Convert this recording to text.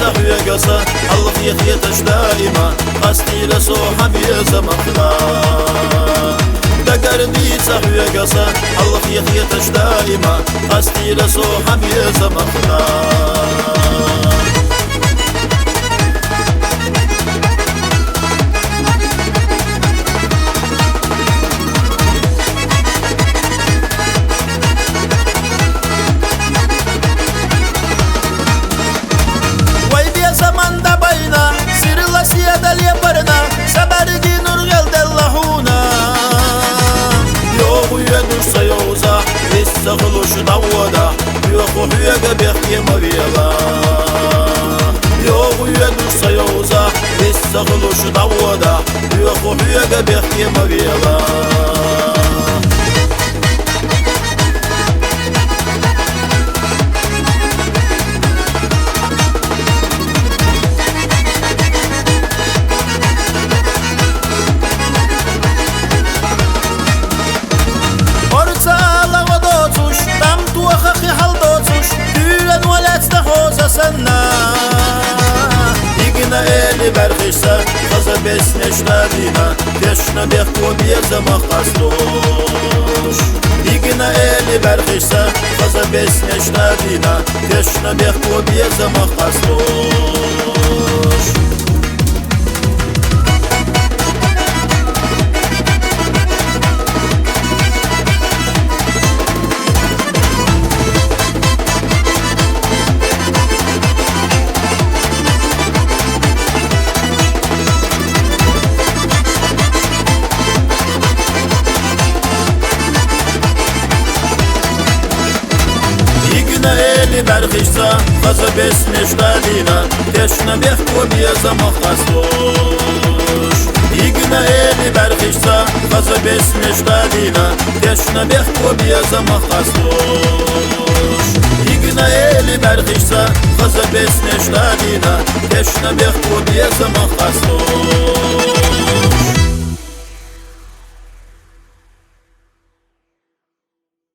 تحوي قصة الله يخيتش دائما قصدي لصوحة بيزا مخلا دقردي تحوي قصة الله يخيتش دائما قصدي لصوحة بيزا مخلا سيادة اليبرنا سبرجي نرغل دلهونا يوغو يدوش سيوزا استغلوش دودا يوغو يغا بيخي مريلا يوغو يدوش سيوزا استغلوش دودا يوغو يغا بيخي مريلا برخشة خزا بسنش لدينا تشنا بيخو بيزا مخصوش يجينا اللي برخشة خزا بسنش لدينا تشنا بيخو بيزا مخصوش اللي برخشة خزا بسنش لدينا تشنا بيخو بيزا مخصوش يجينا اللي برخشة خزا بسنش لدينا تشنا بيخو بيزا مخصوش يجينا اللي برخشة خزا بسنش لدينا تشنا بيخو بيزا مخصوش